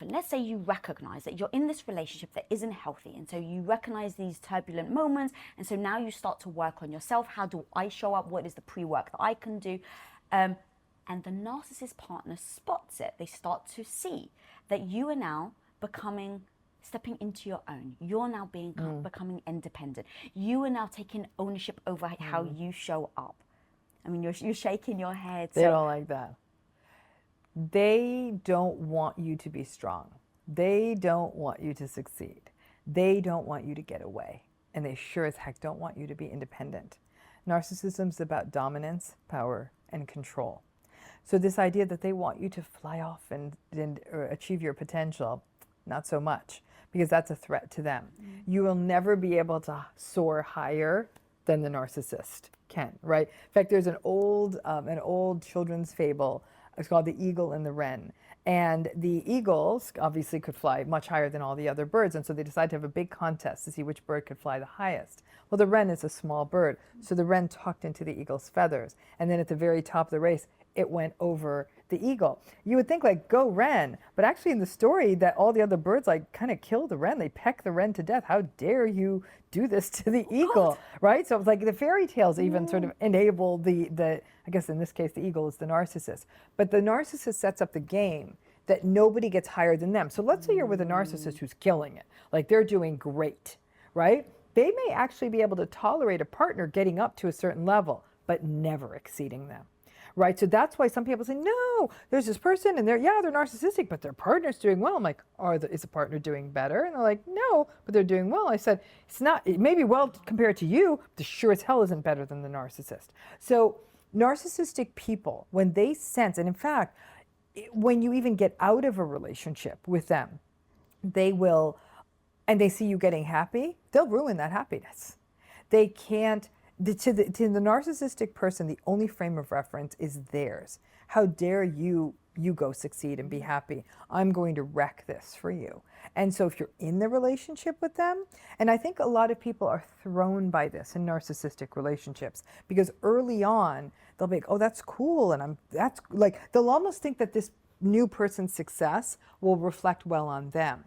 And let's say you recognize that you're in this relationship that isn't healthy. And so you recognize these turbulent moments. And so now you start to work on yourself. How do I show up? What is the pre-work that I can do? And the narcissist partner spots it. They start to see that you are now stepping into your own. You're now becoming independent. You are now taking ownership over how you show up. I mean, you're shaking your head. They don't like that. They don't want you to be strong. They don't want you to succeed. They don't want you to get away. And they sure as heck don't want you to be independent. Narcissism is about dominance, power, and control. So this idea that they want you to fly off and achieve your potential, not so much, because that's a threat to them. You will never be able to soar higher than the narcissist can, right? In fact, there's an old children's fable. It's called The Eagle and the Wren. And the eagles obviously could fly much higher than all the other birds, and so they decided to have a big contest to see which bird could fly the highest. Well, the wren is a small bird, so the wren tucked into the eagle's feathers, and then at the very top of the race, it went over the eagle. You would think like, go wren, but actually in the story that all the other birds like kind of killed the wren. They pecked the wren to death. How dare you do this to the eagle, right? So it's like the fairy tales even sort of enable the, I guess in this case, the eagle is the narcissist. But the narcissist sets up the game that nobody gets higher than them. So let's say you're with a narcissist who's killing it, like they're doing great, right? They may actually be able to tolerate a partner getting up to a certain level, but never exceeding them. Right, so that's why some people say, no, there's this person and they're narcissistic, but their partner's doing well. I'm like, is the partner doing better? And they're like, no, but they're doing well. I said, it may be well compared to you, but sure as hell isn't better than the narcissist. So narcissistic people, when they sense, and in fact, when you even get out of a relationship with them, they will, and they see you getting happy, they'll ruin that happiness. They can't. To the narcissistic person, the only frame of reference is theirs. How dare you go succeed and be happy? I'm going to wreck this for you. And so if you're in the relationship with them, and I think a lot of people are thrown by this in narcissistic relationships, because early on, they'll be like, oh, that's cool. And they'll almost think that this new person's success will reflect well on them.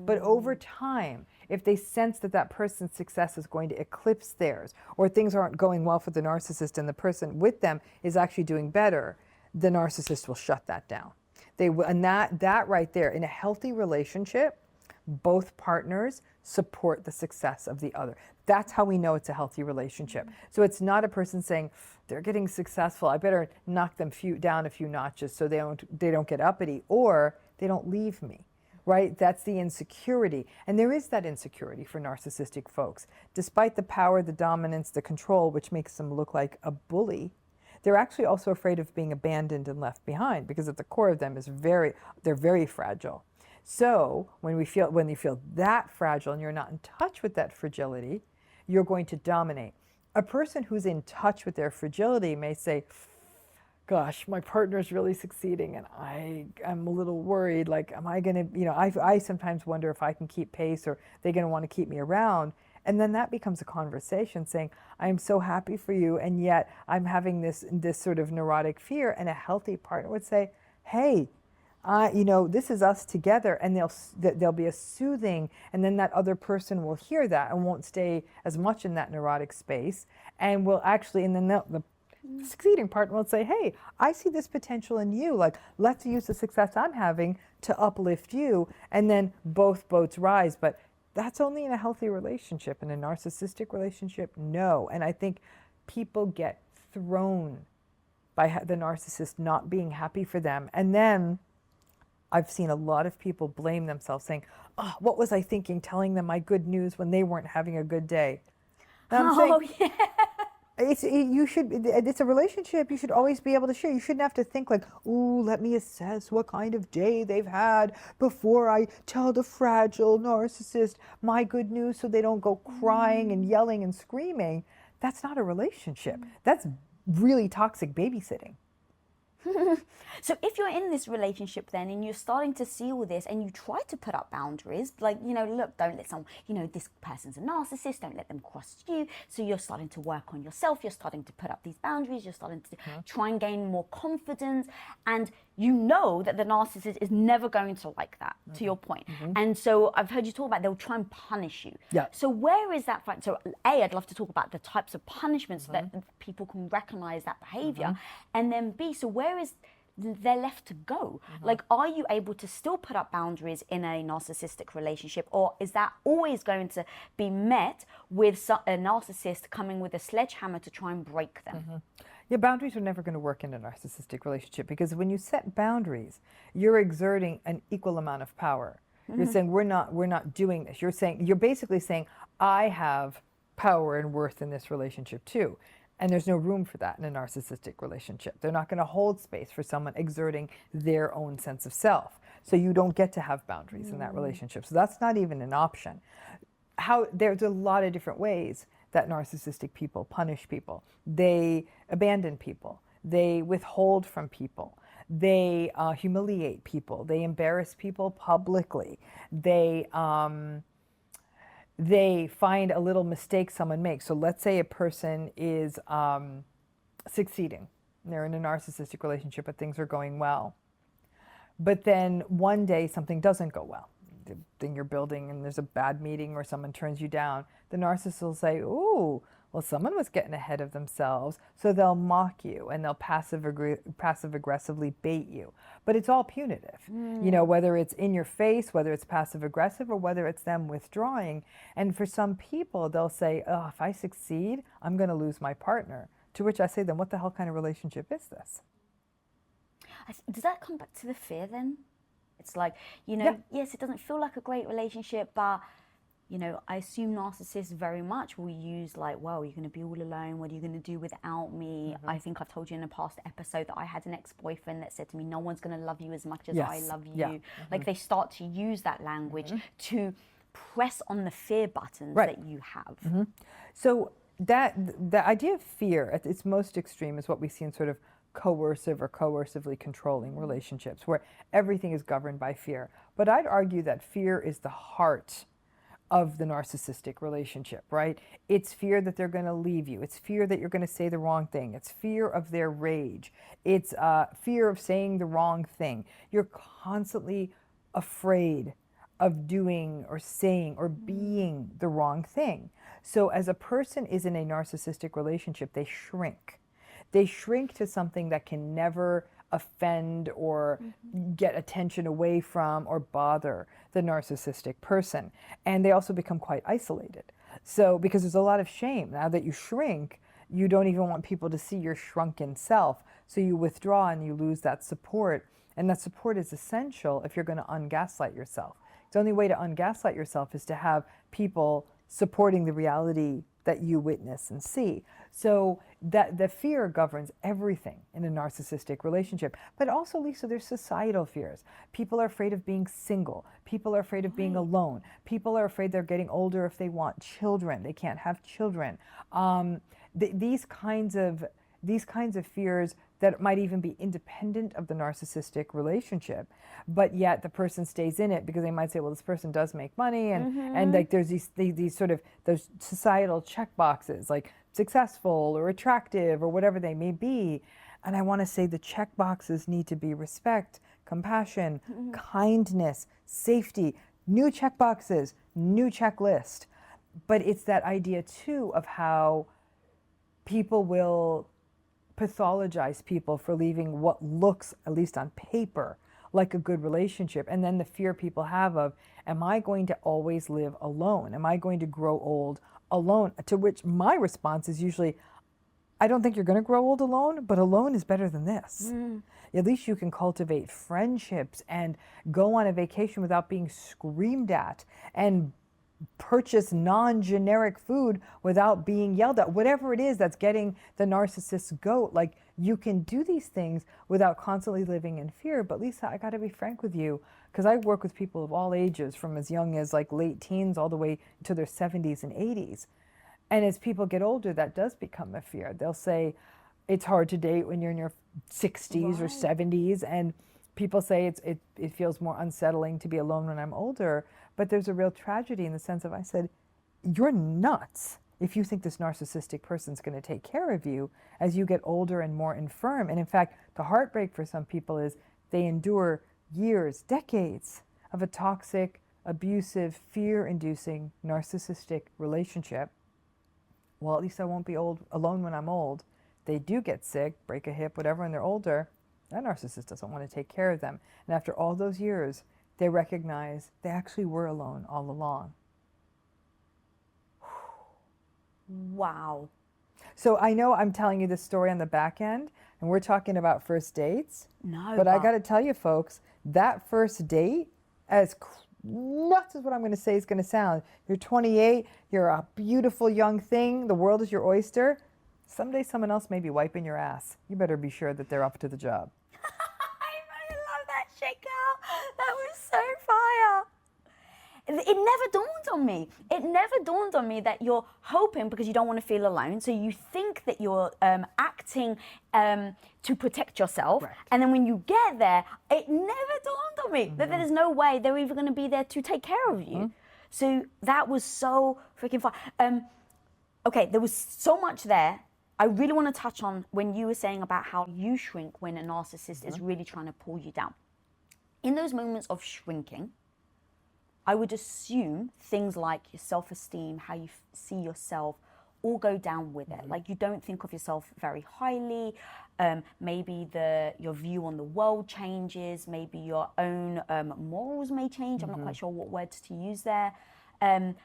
But over time, if they sense that that person's success is going to eclipse theirs, or things aren't going well for the narcissist and the person with them is actually doing better, the narcissist will shut that down. They will, and that right there, in a healthy relationship, both partners support the success of the other. That's how we know it's a healthy relationship. So it's not a person saying, they're getting successful, I better knock them down a few notches so they don't get uppity, or they don't leave me. Right? That's the insecurity. And there is that insecurity for narcissistic folks. Despite the power, the dominance, the control, which makes them look like a bully, they're actually also afraid of being abandoned and left behind, because at the core of them they're very fragile. So when you feel that fragile and you're not in touch with that fragility, you're going to dominate. A person who's in touch with their fragility may say, gosh, my partner's really succeeding and I'm a little worried, like, am I gonna, I sometimes wonder if I can keep pace, or they're gonna want to keep me around. And then that becomes a conversation saying, I'm so happy for you, and yet I'm having this sort of neurotic fear. And a healthy partner would say, hey, this is us together, and there'll be a soothing, and then that other person will hear that and won't stay as much in that neurotic space, and will actually, and then the succeeding partner will say, hey, I see this potential in you, like, let's use the success I'm having to uplift you, and then both boats rise. But that's only in a healthy relationship. In a narcissistic relationship, no. And I think people get thrown by the narcissist not being happy for them. And then I've seen a lot of people blame themselves, saying, oh, what was I thinking, telling them my good news when they weren't having a good day? And I'm saying, yeah. It's a relationship. You should always be able to share. You shouldn't have to think like, ooh, let me assess what kind of day they've had before I tell the fragile narcissist my good news so they don't go crying and yelling and screaming. That's not a relationship. That's really toxic babysitting. So if you're in this relationship then and you're starting to see all this and you try to put up boundaries, like, look, don't let someone, this person's a narcissist, don't let them cross you. So you're starting to work on yourself, you're starting to put up these boundaries, you're starting to try and gain more confidence, and you know that the narcissist is never going to like that, to your point. And so I've heard you talk about they'll try and punish you. Yeah. So where is that fight? So A, I'd love to talk about the types of punishments so that people can recognize that behavior. And then B, so where is they're left to go? Like, are you able to still put up boundaries in a narcissistic relationship, or is that always going to be met with a narcissist coming with a sledgehammer to try and break them? Yeah, boundaries are never going to work in a narcissistic relationship, because when you set boundaries, you're exerting an equal amount of power. You're saying we're not doing this. You're basically saying I have power and worth in this relationship too. And there's no room for that in a narcissistic relationship. They're not going to hold space for someone exerting their own sense of self. So you don't get to have boundaries in that relationship. So that's not even an option. There's a lot of different ways that narcissistic people punish people. They abandon people. They withhold from people. They humiliate people. They embarrass people publicly. They find a little mistake someone makes. So let's say a person is succeeding. They're in a narcissistic relationship, but things are going well. But then one day something doesn't go well. The thing you're building, and there's a bad meeting or someone turns you down. The narcissist will say, ooh, well, someone was getting ahead of themselves. So they'll mock you and they'll passive aggressively bait you. But it's all punitive. You know, whether it's in your face, whether it's passive aggressive, or whether it's them withdrawing. And for some people, they'll say, oh, if I succeed, I'm going to lose my partner. To which I say, then what the hell kind of relationship is this? Does that come back to the fear then? It's like, you know, yes, it doesn't feel like a great relationship, but, you know, I assume narcissists very much will use like, well, you're going to be all alone. What are you going to do without me? I think I've told you in a past episode that I had an ex-boyfriend that said to me, no one's going to love you as much as I love you. Like they start to use that language to press on the fear buttons that you have. So the idea of fear at its most extreme is what we see in sort of coercive or coercively controlling relationships, where everything is governed by fear. But I'd argue that fear is the heart of the narcissistic relationship, right? It's fear that they're going to leave you. It's fear that you're going to say the wrong thing. It's fear of their rage. It's fear of saying the wrong thing. You're constantly afraid of doing or saying or being the wrong thing. So as a person is in a narcissistic relationship, they shrink. They shrink to something that can never offend or get attention away from or bother the narcissistic person. And they also become quite isolated. So because there's a lot of shame. Now that you shrink, you don't even want people to see your shrunken self. So you withdraw and you lose that support. And that support is essential if you're going to ungaslight yourself. The only way to ungaslight yourself is to have people supporting the reality that you witness and see. So that the fear governs everything in a narcissistic relationship. But also, Lisa, there's societal fears. People are afraid of being single. People are afraid of being alone. People are afraid they're getting older if they want children. They can't have children. These kinds of fears that might even be independent of the narcissistic relationship, but yet the person stays in it because they might say, well, this person does make money, and like there's these sort of those societal check boxes, like successful or attractive or whatever they may be. And I want to say the check boxes need to be respect, compassion, kindness, safety, new check boxes, new checklist. But it's that idea too of how people will pathologize people for leaving what looks, at least on paper, like a good relationship. And then the fear people have of, am I going to always live alone? Am I going to grow old alone? To which my response is usually, I don't think you're going to grow old alone, but alone is better than this. At least you can cultivate friendships and go on a vacation without being screamed at, and purchase non-generic food without being yelled at. Whatever it is that's getting the narcissist's goat, like you can do these things without constantly living in fear. But Lisa, I got to be frank with you, because I work with people of all ages, from as young as like late teens all the way to their 70s and 80s. And as people get older, that does become a fear. They'll say it's hard to date when you're in your 60s or 70s, and people say it feels more unsettling to be alone when I'm older. But there's a real tragedy in the sense of, I said, you're nuts if you think this narcissistic person's going to take care of you as you get older and more infirm. And in fact, the heartbreak for some people is They endure years, decades of a toxic, abusive, fear-inducing, narcissistic relationship. Well, at least I won't be alone when I'm old. They do get sick, break a hip, whatever, when they're older. That narcissist doesn't want to take care of them. And after all those years, they recognize they actually were alone all along. Wow. So I know I'm telling you this story on the back end, and we're talking about first dates. No, But I got to tell you, folks, that first date, as nuts as what I'm going to say is going to sound, you're 28, you're a beautiful young thing, the world is your oyster. Someday someone else may be wiping your ass. You better be sure that they're up to the job. I love that shit, girl. That was so fire. It never dawned on me. It never dawned on me that you're hoping because you don't want to feel alone. So you think that you're acting to protect yourself. Correct. And then when you get there, it never dawned on me that there's no way they're even going to be there to take care of you. So that was so freaking fun. Okay, there was so much there. I really want to touch on when you were saying about how you shrink when a narcissist is really trying to pull you down. In those moments of shrinking, I would assume things like your self-esteem, how you see yourself, all go down with it. Like you don't think of yourself very highly. Maybe your view on the world changes. Maybe your own morals may change. I'm not quite sure what words to use there. And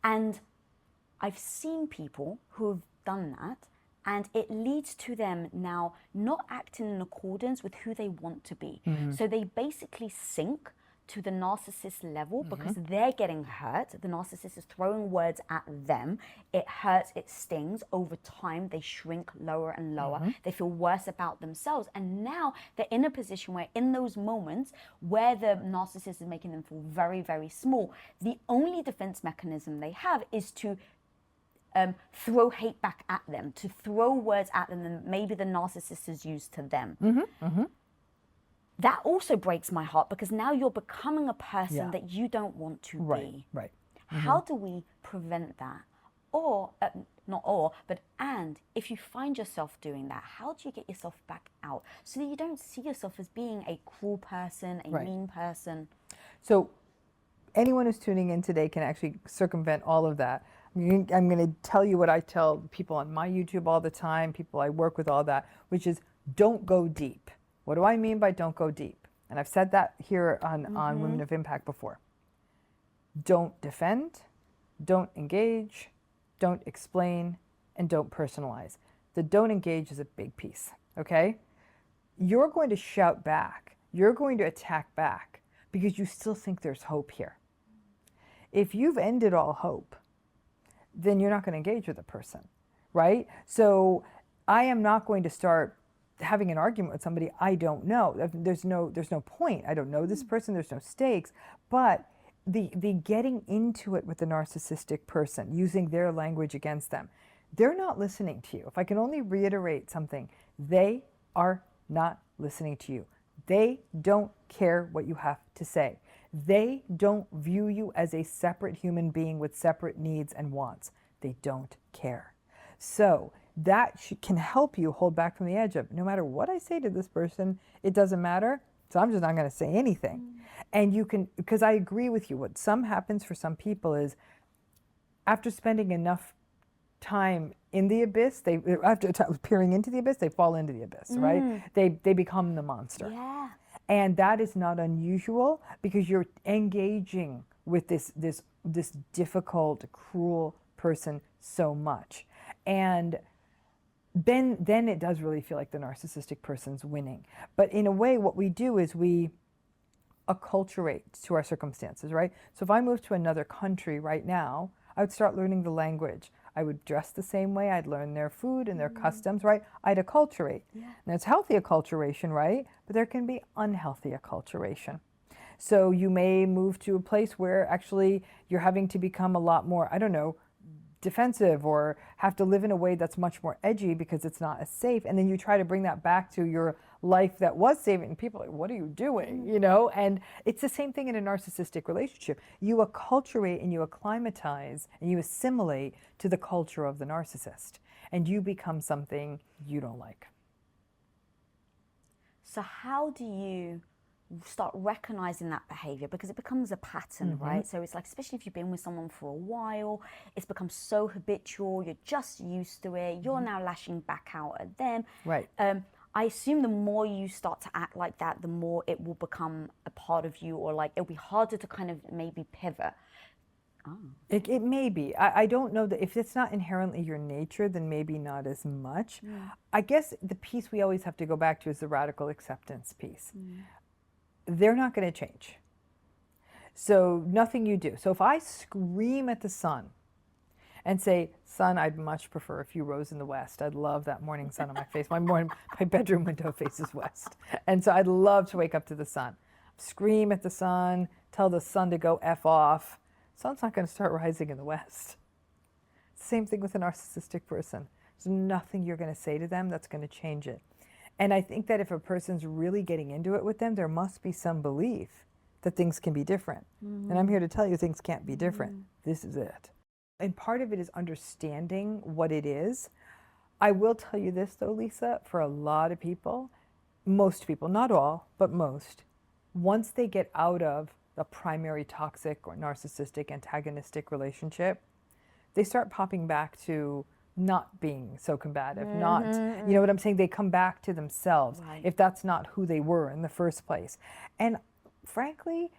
I've seen people who have done that, and it leads to them now not acting in accordance with who they want to be. So they basically sink to the narcissist level because they're getting hurt. The narcissist is throwing words at them. It hurts, it stings. Over time, they shrink lower and lower. They feel worse about themselves. And now they're in a position where in those moments where the narcissist is making them feel very, very small, the only defense mechanism they have is to throw hate back at them, to throw words at them that maybe the narcissist has used to them. That also breaks my heart because now you're becoming a person that you don't want to be. Right. How do we prevent that? Or, and if you find yourself doing that, how do you get yourself back out so that you don't see yourself as being a cruel person, a mean person? So anyone who's tuning in today can actually circumvent all of that. I'm going to tell you what I tell people on my YouTube all the time, people I work with, all that, which is don't go deep. What do I mean by don't go deep? And I've said that here on Women of Impact before. Don't defend, don't engage, don't explain, and don't personalize. The don't engage is a big piece, okay? You're going to shout back. You're going to attack back because you still think there's hope here. If you've ended all hope, then you're not going to engage with the person, right? So I am not going to start having an argument with somebody I don't know. There's no point. I don't know this person. There's no stakes. But the getting into it with the narcissistic person, using their language against them, they're not listening to you. If I can only reiterate something, they are not listening to you. They don't care what you have to say. They don't view you as a separate human being with separate needs and wants. They don't care. So that can help you hold back from the edge of, no matter what I say to this person, it doesn't matter, so I'm just not going to say anything. And you can, because I agree with you, what happens for some people is after spending enough time in the abyss, after peering into the abyss, they fall into the abyss, right? They become the monster. Yeah. And that is not unusual because you're engaging with this difficult, cruel person so much. And then it does really feel like the narcissistic person's winning. But in a way, what we do is we acculturate to our circumstances, right? So if I moved to another country right now, I would start learning the language. I would dress the same way. I'd learn their food and their customs, right? I'd acculturate. Yeah. And it's healthy acculturation, right? But there can be unhealthy acculturation. So you may move to a place where actually you're having to become a lot more, I don't know, defensive, or have to live in a way that's much more edgy because it's not as safe. And then you try to bring that back to your life that was safe, and people are like, what are you doing? You know, and it's the same thing in a narcissistic relationship. You acculturate and you acclimatize and you assimilate to the culture of the narcissist, and you become something you don't like. So how do you start recognizing that behavior? Because it becomes a pattern, right? So it's like, especially if you've been with someone for a while, it's become so habitual, you're just used to it, you're now lashing back out at them. Right. I assume the more you start to act like that, the more it will become a part of you, or like it'll be harder to kind of maybe pivot. It may be. I don't know that if it's not inherently your nature, then maybe not as much. I guess the piece we always have to go back to is the radical acceptance piece. They're not going to change. So nothing you do. So if I scream at the sun and say, sun, I'd much prefer a few rows in the west. I'd love that morning sun on my face. My bedroom window faces west. And so I'd love to wake up to the sun. Scream at the sun, tell the sun to go F off. Sun's not going to start rising in the west. Same thing with a narcissistic person. There's nothing you're going to say to them that's going to change it. And I think that if a person's really getting into it with them, there must be some belief that things can be different. And I'm here to tell you things can't be different. This is it. And part of it is understanding what it is. I will tell you this though, Lisa, for a lot of people, most people, not all, but most, once they get out of the primary toxic or narcissistic antagonistic relationship, they start popping back to not being so combative, not, you know what I'm saying? They come back to themselves if that's not who they were in the first place. And frankly,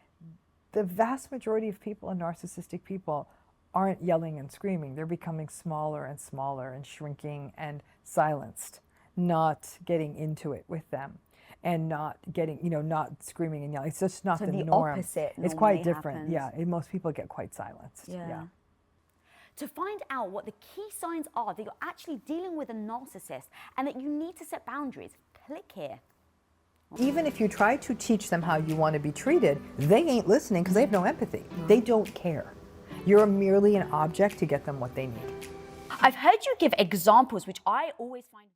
the vast majority of people, narcissistic people, aren't yelling and screaming. They're becoming smaller and smaller and shrinking and silenced, not getting into it with them and not getting, not screaming and yelling. It's just not So the the norm. opposite It's quite normally different. happens. Yeah, most people get quite silenced. Yeah. To find out what the key signs are that you're actually dealing with a narcissist and that you need to set boundaries, click here. Even if you try to teach them how you want to be treated, they ain't listening because they have no empathy. They don't care. You're merely an object to get them what they need. I've heard you give examples, which I always find